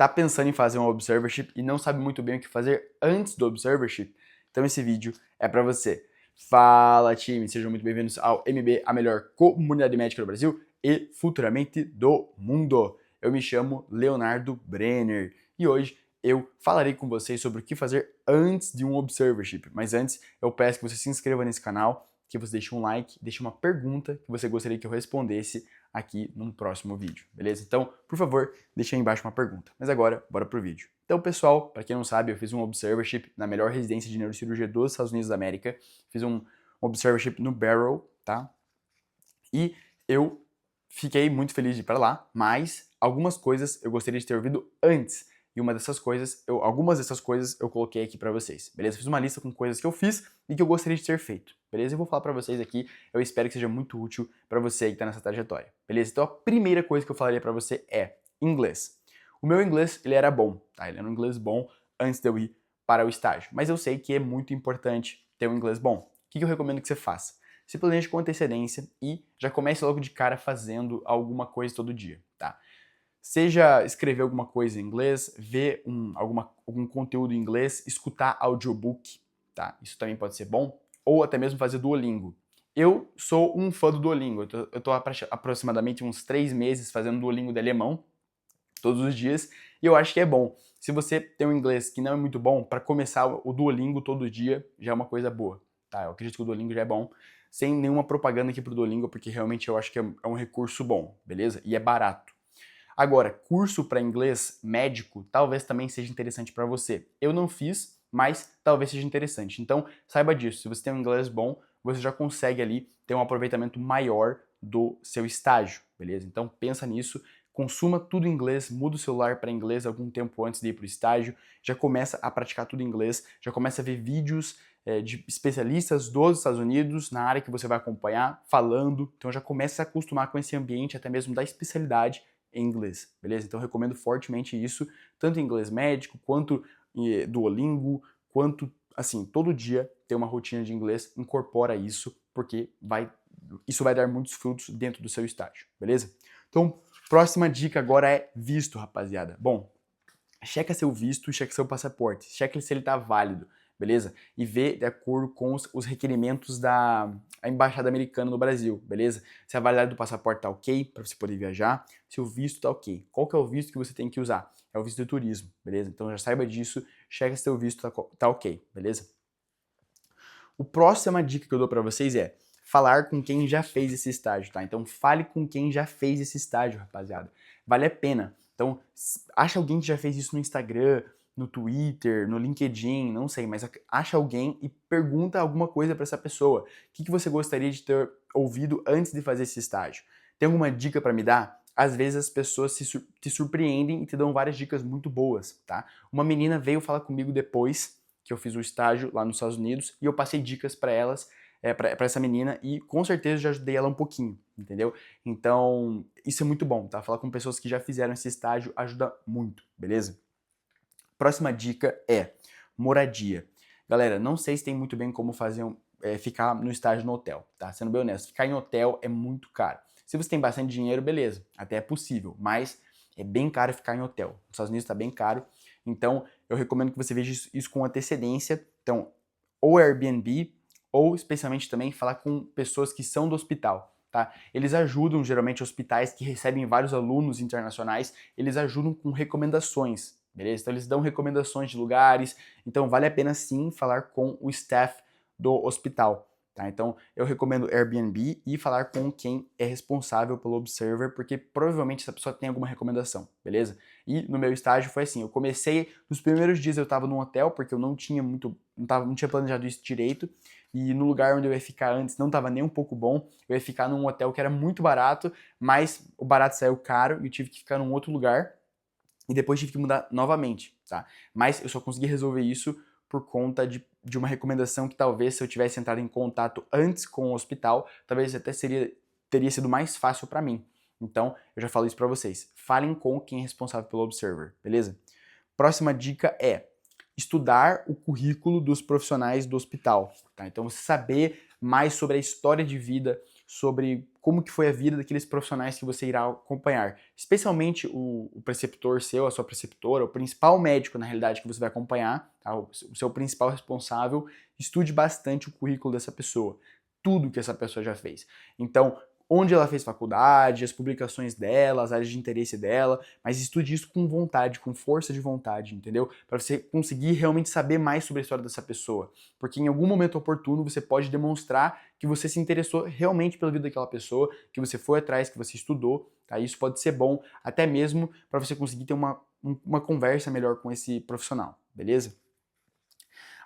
está pensando em fazer um observership e não sabe muito bem o que fazer antes do observership, então esse vídeo é para você. Fala, time! Sejam muito bem-vindos ao MB, a melhor comunidade médica do Brasil e futuramente do mundo. Eu me chamo Leonardo Brenner e hoje eu falarei com vocês sobre o que fazer antes de um observership. Mas antes, eu peço que você se inscreva nesse canal, que você deixe um like, deixe uma pergunta que você gostaria que eu respondesse aqui num próximo vídeo, beleza? Então, por favor, deixe aí embaixo uma pergunta. Mas agora, bora pro vídeo. Então, pessoal, para quem não sabe, eu fiz um observership na melhor residência de neurocirurgia dos Estados Unidos da América. Fiz um observership no Barrow, tá? E eu fiquei muito feliz de ir para lá, mas algumas coisas eu gostaria de ter ouvido antes. E algumas dessas coisas eu coloquei aqui para vocês, beleza? Fiz uma lista com coisas que eu fiz e que eu gostaria de ter feito, beleza? Eu vou falar para vocês aqui, eu espero que seja muito útil para você que tá nessa trajetória, beleza? Então a primeira coisa que eu falaria para você é inglês. O meu inglês, ele era bom, tá? Ele era um inglês bom antes de eu ir para o estágio, mas eu sei que é muito importante ter um inglês bom. O que eu recomendo que você faça? Se planeje com antecedência e já comece logo de cara fazendo alguma coisa todo dia, tá? Seja escrever alguma coisa em inglês, ver algum conteúdo em inglês, escutar audiobook, tá? Isso também pode ser bom. Ou até mesmo fazer Duolingo. Eu sou um fã do Duolingo. Eu tô aproximadamente uns 3 meses fazendo Duolingo de alemão, todos os dias, e eu acho que é bom. Se você tem um inglês que não é muito bom, para começar o Duolingo todo dia já é uma coisa boa, tá? Eu acredito que o Duolingo já é bom. Sem nenhuma propaganda aqui pro Duolingo, porque realmente eu acho que é um recurso bom, beleza? E é barato. Agora, curso para inglês médico talvez também seja interessante para você. Eu não fiz, mas talvez seja interessante. Então, saiba disso. Se você tem um inglês bom, você já consegue ali ter um aproveitamento maior do seu estágio, beleza? Então, pensa nisso. Consuma tudo em inglês, muda o celular para inglês algum tempo antes de ir para o estágio, já começa a praticar tudo em inglês, já começa a ver vídeos de especialistas dos Estados Unidos na área que você vai acompanhar, falando, então já começa a acostumar com esse ambiente até mesmo da especialidade em inglês, beleza? Então eu recomendo fortemente isso, tanto em inglês médico, quanto em Duolingo, quanto, assim, todo dia ter uma rotina de inglês, incorpora isso, porque isso vai dar muitos frutos dentro do seu estágio, beleza? Então, próxima dica agora é visto, rapaziada. Bom, checa seu visto, checa seu passaporte, checa se ele tá válido, beleza? E vê de acordo com os requerimentos da embaixada americana no Brasil, beleza? Se a validade do passaporte tá ok para você poder viajar, se o visto tá ok. Qual que é o visto que você tem que usar? É o visto de turismo, beleza? Então já saiba disso, checa se seu visto tá ok, beleza? A próxima dica que eu dou para vocês é falar com quem já fez esse estágio, tá? Então fale com quem já fez esse estágio, rapaziada. Vale a pena. Então, acha alguém que já fez isso no Instagram, no Twitter, no LinkedIn, não sei, mas acha alguém e pergunta alguma coisa para essa pessoa. O que você gostaria de ter ouvido antes de fazer esse estágio? Tem alguma dica para me dar? Às vezes as pessoas te surpreendem e te dão várias dicas muito boas, tá? Uma menina veio falar comigo depois que eu fiz o estágio lá nos Estados Unidos e eu passei dicas para elas, para essa menina, e com certeza já ajudei ela um pouquinho, entendeu? Então, isso é muito bom, tá? Falar com pessoas que já fizeram esse estágio ajuda muito, beleza? Próxima dica é moradia. Galera, não sei se tem muito bem como ficar no estágio no hotel, tá? Sendo bem honesto, ficar em hotel é muito caro. Se você tem bastante dinheiro, beleza, até é possível, mas é bem caro ficar em hotel. Nos Estados Unidos está bem caro, então eu recomendo que você veja isso com antecedência. Então, ou Airbnb, ou especialmente também falar com pessoas que são do hospital, tá? Eles ajudam, geralmente, hospitais que recebem vários alunos internacionais, eles ajudam com recomendações, beleza? Então eles dão recomendações de lugares, então vale a pena sim falar com o staff do hospital, tá? Então eu recomendo Airbnb e falar com quem é responsável pelo Observer, porque provavelmente essa pessoa tem alguma recomendação, beleza? E no meu estágio foi assim, eu comecei, nos primeiros dias eu tava num hotel, porque eu não tinha planejado isso direito, e no lugar onde eu ia ficar antes não estava nem um pouco bom, eu ia ficar num hotel que era muito barato, mas o barato saiu caro e eu tive que ficar num outro lugar, e depois tive que mudar novamente, tá? Mas eu só consegui resolver isso por conta de uma recomendação que talvez se eu tivesse entrado em contato antes com o hospital, talvez até teria sido mais fácil para mim. Então, eu já falo isso para vocês. Falem com quem é responsável pelo Observer, beleza? Próxima dica é estudar o currículo dos profissionais do hospital, tá? Então, você saber mais sobre a história de vida, sobre como que foi a vida daqueles profissionais que você irá acompanhar. Especialmente o preceptor seu, a sua preceptora, o principal médico, na realidade, que você vai acompanhar, tá? O seu principal responsável, estude bastante o currículo dessa pessoa. Tudo que essa pessoa já fez. Então, onde ela fez faculdade, as publicações dela, as áreas de interesse dela, mas estude isso com vontade, com força de vontade, entendeu? Para você conseguir realmente saber mais sobre a história dessa pessoa. Porque em algum momento oportuno você pode demonstrar que você se interessou realmente pela vida daquela pessoa, que você foi atrás, que você estudou, tá? Isso pode ser bom até mesmo para você conseguir ter uma conversa melhor com esse profissional, beleza?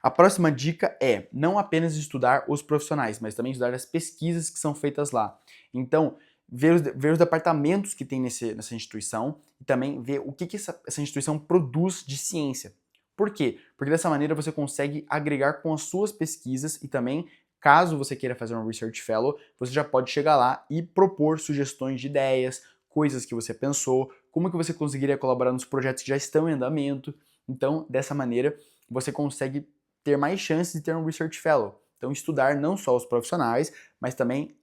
A próxima dica é não apenas estudar os profissionais, mas também estudar as pesquisas que são feitas lá. Então, ver os departamentos que tem nessa instituição e também ver o que essa instituição produz de ciência. Por quê? Porque dessa maneira você consegue agregar com as suas pesquisas e também, caso você queira fazer um Research Fellow, você já pode chegar lá e propor sugestões de ideias, coisas que você pensou, como que você conseguiria colaborar nos projetos que já estão em andamento. Então, dessa maneira, você consegue ter mais chances de ter um Research Fellow. Então, estudar não só os profissionais, mas também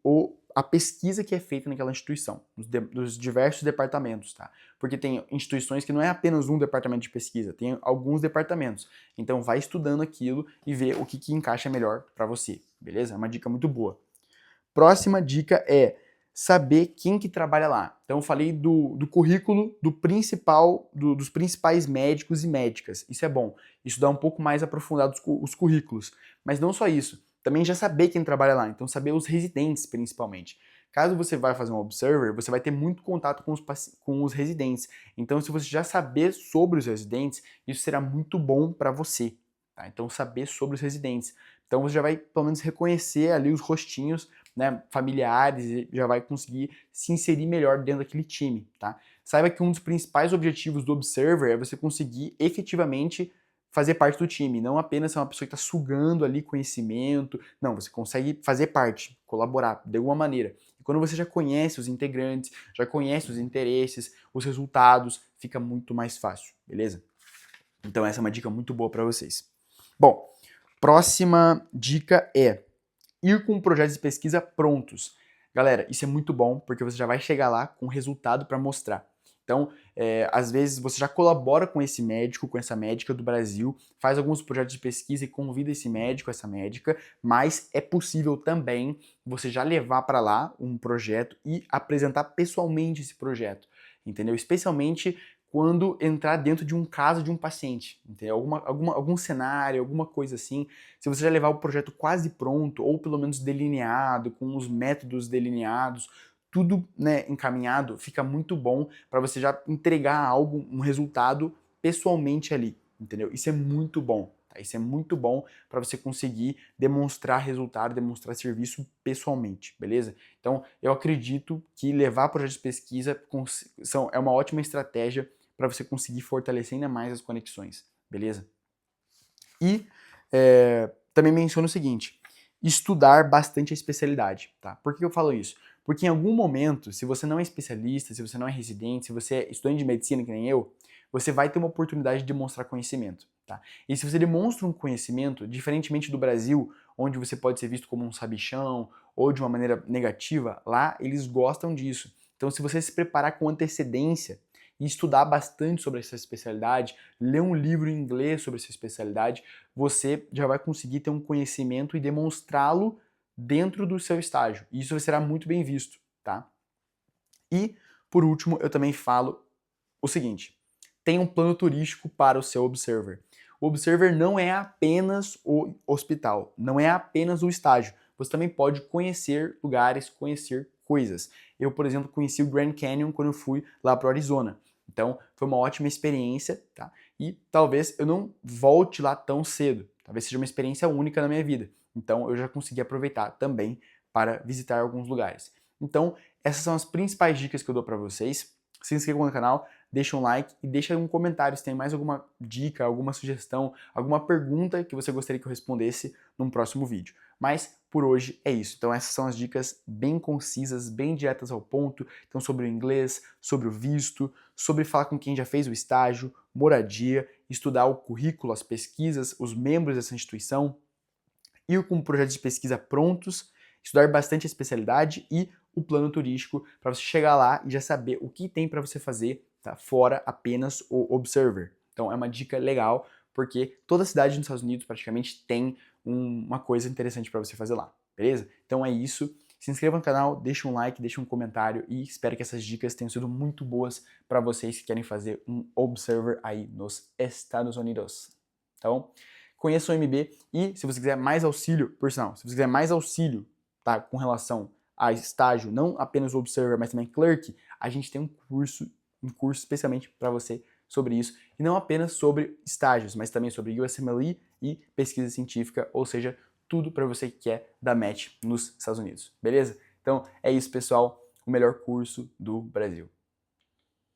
a pesquisa que é feita naquela instituição, dos diversos departamentos, tá? Porque tem instituições que não é apenas um departamento de pesquisa, tem alguns departamentos. Então, vai estudando aquilo e vê o que encaixa melhor para você, beleza? É uma dica muito boa. Próxima dica é saber quem que trabalha lá. Então eu falei do currículo dos principais médicos e médicas. Isso é bom. Estudar um pouco mais aprofundado os currículos. Mas não só isso. Também já saber quem trabalha lá. Então saber os residentes, principalmente. Caso você vá fazer um observer, você vai ter muito contato com os residentes. Então se você já saber sobre os residentes, isso será muito bom para você. Tá? Então saber sobre os residentes. Então você já vai pelo menos reconhecer ali os rostinhos, né, familiares, e já vai conseguir se inserir melhor dentro daquele time, tá? Saiba que um dos principais objetivos do Observer é você conseguir efetivamente fazer parte do time, não apenas ser uma pessoa que está sugando ali conhecimento, não, você consegue fazer parte, colaborar de alguma maneira. E quando você já conhece os integrantes, já conhece os interesses, os resultados, fica muito mais fácil, beleza? Então essa é uma dica muito boa para vocês. Bom, próxima dica é ir com projetos de pesquisa prontos. Galera, isso é muito bom porque você já vai chegar lá com resultado para mostrar. Então, às vezes você já colabora com esse médico, com essa médica do Brasil, faz alguns projetos de pesquisa e convida esse médico, essa médica, mas é possível também você já levar para lá um projeto e apresentar pessoalmente esse projeto, entendeu? Especialmente quando entrar dentro de um caso de um paciente, entendeu? Algum cenário, alguma coisa assim. Se você já levar o projeto quase pronto, ou pelo menos delineado, com os métodos delineados, tudo, né, encaminhado, fica muito bom para você já entregar algo, um resultado pessoalmente ali, entendeu? Isso é muito bom, tá? Isso é muito bom para você conseguir demonstrar resultado, demonstrar serviço pessoalmente, beleza? Então, eu acredito que levar projetos de pesquisa é uma ótima estratégia para você conseguir fortalecer ainda mais as conexões, beleza? E também menciono o seguinte, estudar bastante a especialidade, tá? Por que eu falo isso? Porque em algum momento, se você não é especialista, se você não é residente, se você é estudante de medicina que nem eu, você vai ter uma oportunidade de demonstrar conhecimento, tá? E se você demonstra um conhecimento, diferentemente do Brasil, onde você pode ser visto como um sabichão ou de uma maneira negativa, lá eles gostam disso. Então, se você se preparar com antecedência e estudar bastante sobre essa especialidade, ler um livro em inglês sobre essa especialidade, você já vai conseguir ter um conhecimento e demonstrá-lo dentro do seu estágio. E isso será muito bem visto, tá? E, por último, eu também falo o seguinte, tenha um plano turístico para o seu Observer. O Observer não é apenas o hospital, não é apenas o estágio. Você também pode conhecer lugares, conhecer coisas. Eu, por exemplo, conheci o Grand Canyon quando eu fui lá para o Arizona. Então, foi uma ótima experiência, tá? E talvez eu não volte lá tão cedo. Talvez seja uma experiência única na minha vida. Então, eu já consegui aproveitar também para visitar alguns lugares. Então, essas são as principais dicas que eu dou para vocês. Se inscrevam no canal, deixa um like e deixa um comentário se tem mais alguma dica, alguma sugestão, alguma pergunta que você gostaria que eu respondesse num próximo vídeo. Mas por hoje é isso. Então essas são as dicas bem concisas, bem diretas ao ponto. Então sobre o inglês, sobre o visto, sobre falar com quem já fez o estágio, moradia, estudar o currículo, as pesquisas, os membros dessa instituição, ir com projetos de pesquisa prontos, estudar bastante a especialidade e o plano turístico para você chegar lá e já saber o que tem para você fazer, tá? Fora apenas o Observer. Então é uma dica legal, porque toda cidade nos Estados Unidos praticamente tem uma coisa interessante para você fazer lá, beleza? Então é isso. Se inscreva no canal, deixa um like, deixa um comentário e espero que essas dicas tenham sido muito boas para vocês que querem fazer um Observer aí nos Estados Unidos. Então, conheça o MB e se você quiser mais auxílio, por sinal, se você quiser mais auxílio, tá, com relação a estágio, não apenas o Observer, mas também Clerk, a gente tem um curso especialmente para você sobre isso, e não apenas sobre estágios, mas também sobre USMLE e pesquisa científica, ou seja, tudo para você que quer dar match nos Estados Unidos, beleza? Então é isso, pessoal, o melhor curso do Brasil.